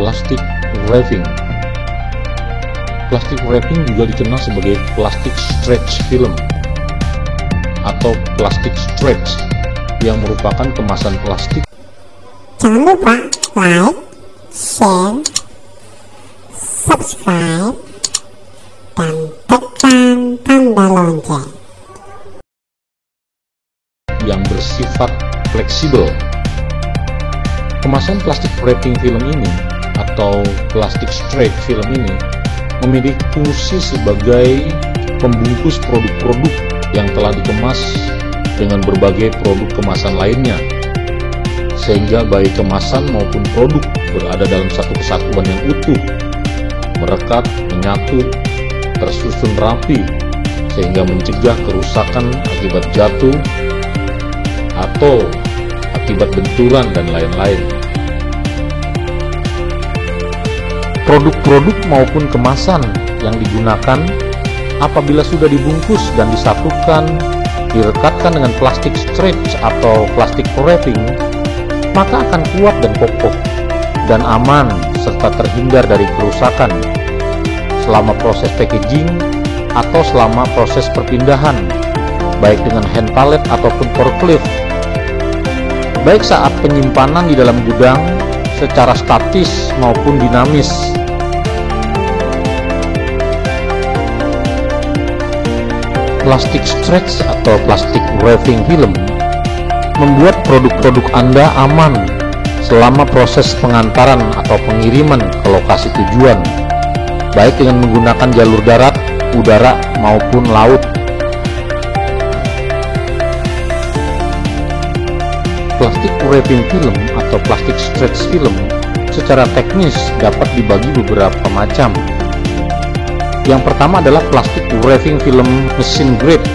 plastic wrapping. Plastic wrapping juga dikenal sebagai plastic stretch film atau plastic stretch yang merupakan kemasan plastik. Jangan lupa like, share, subscribe, dan tekan tanda lonceng. Yang bersifat fleksibel. Kemasan plastik wrapping film ini atau plastic stretch film ini memiliki fungsi sebagai pembungkus produk-produk yang telah dikemas dengan berbagai produk kemasan lainnya, sehingga baik kemasan maupun produk berada dalam satu kesatuan yang utuh, merekat, menyatu, tersusun rapi, sehingga mencegah kerusakan akibat jatuh atau akibat benturan dan lain-lain. Produk-produk maupun kemasan yang digunakan apabila sudah dibungkus dan disatukan, direkatkan dengan plastik stretch atau plastik wrapping, maka akan kuat dan kokoh dan aman serta terhindar dari kerusakan selama proses packaging atau selama proses perpindahan, baik dengan hand pallet ataupun forklift, baik saat penyimpanan di dalam gudang secara statis maupun dinamis. Plastic stretch atau plastic wrapping film membuat produk-produk Anda aman selama proses pengantaran atau pengiriman ke lokasi tujuan, baik dengan menggunakan jalur darat, udara, maupun laut. Plastic wrapping film atau plastic stretch film secara teknis dapat dibagi beberapa macam. Yang pertama adalah plastic wrapping film machine grade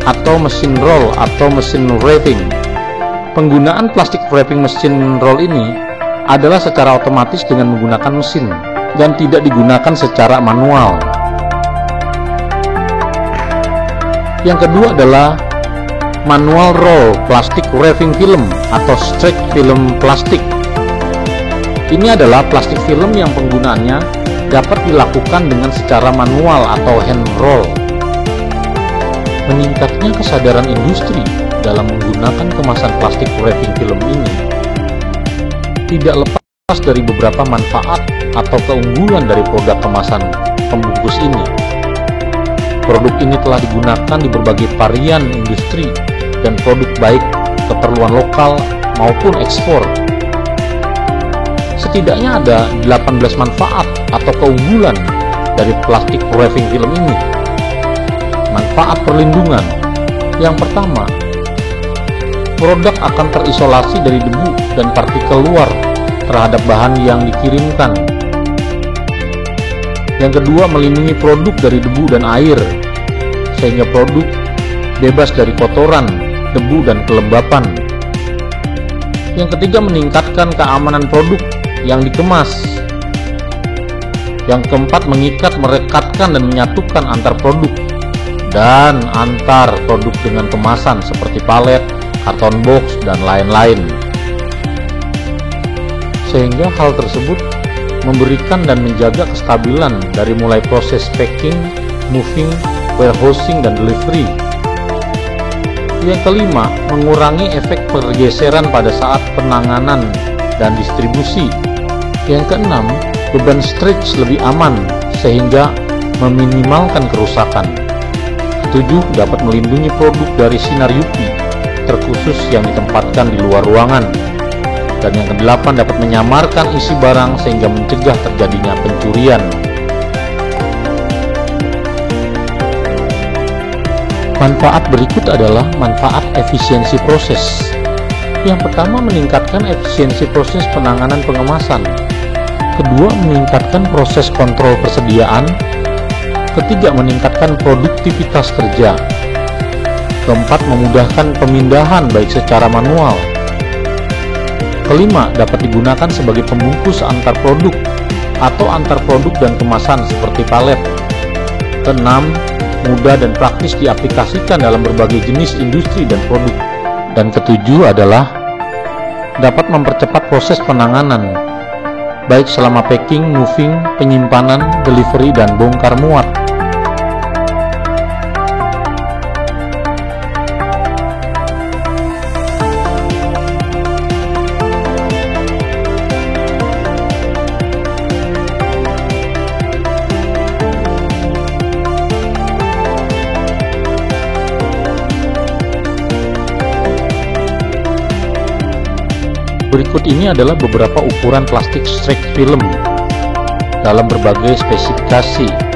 atau mesin roll atau mesin wrapping. Penggunaan plastic wrapping mesin roll ini adalah secara otomatis dengan menggunakan mesin dan tidak digunakan secara manual. Yang kedua adalah manual roll plastic wrapping film atau stretch film plastik. Ini adalah plastik film yang penggunaannya dapat dilakukan dengan secara manual atau hand roll. Meningkatnya kesadaran industri dalam menggunakan kemasan plastik wrapping film ini tidak lepas dari beberapa manfaat atau keunggulan dari produk kemasan pembungkus ini. Produk ini telah digunakan di berbagai varian industri dan produk baik keperluan lokal maupun ekspor. Setidaknya ada 18 manfaat atau keunggulan dari plastik wrapping film ini. Manfaat perlindungan. Yang pertama, produk akan terisolasi dari debu dan partikel luar terhadap bahan yang dikirimkan. Yang kedua, melindungi produk dari debu dan air, sehingga produk bebas dari kotoran, debu, dan kelembapan. Yang ketiga, meningkatkan keamanan produk yang dikemas. Yang keempat, mengikat, merekatkan, dan menyatukan antar produk dan antar produk dengan kemasan seperti palet, karton box, dan lain-lain. Sehingga hal tersebut memberikan dan menjaga kestabilan dari mulai proses packing, moving, warehousing, dan delivery. Yang kelima, mengurangi efek pergeseran pada saat penanganan dan distribusi. Yang keenam, beban stretch lebih aman sehingga meminimalkan kerusakan. Ketujuh, dapat melindungi produk dari sinar UV terkhusus yang ditempatkan di luar ruangan. Dan yang kedelapan, dapat menyamarkan isi barang sehingga mencegah terjadinya pencurian. Manfaat berikut adalah manfaat efisiensi proses. Yang pertama, meningkatkan efisiensi proses penanganan pengemasan. Kedua, meningkatkan proses kontrol persediaan. Ketiga, meningkatkan produktivitas kerja. Keempat, memudahkan pemindahan baik secara manual. Kelima, dapat digunakan sebagai pembungkus antar produk atau antar produk dan kemasan seperti palet. Keenam, mudah dan praktis diaplikasikan dalam berbagai jenis industri dan produk. Dan ketujuh adalah dapat mempercepat proses penanganan. baik selama packing, moving, penyimpanan, delivery, dan bongkar muat. Berikut ini adalah beberapa ukuran plastik stretch film dalam berbagai spesifikasi.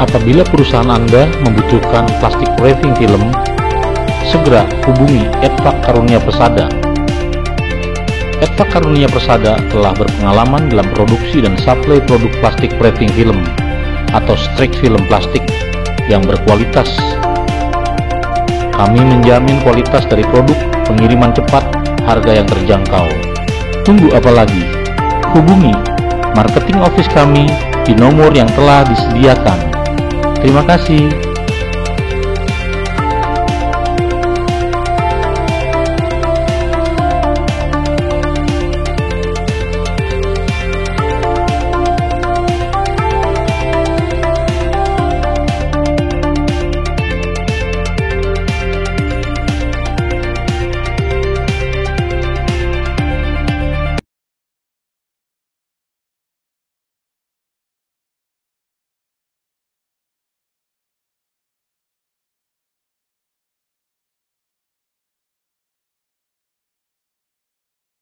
Apabila perusahaan Anda membutuhkan plastik wrapping film, segera hubungi Edpak Karunia Persada. Edpak Karunia Persada telah berpengalaman dalam produksi dan suplai produk plastik wrapping film atau stretch film plastik yang berkualitas. Kami menjamin kualitas dari produk, pengiriman cepat, harga yang terjangkau. Tunggu apa lagi? Hubungi marketing office kami di nomor yang telah disediakan. Terima kasih.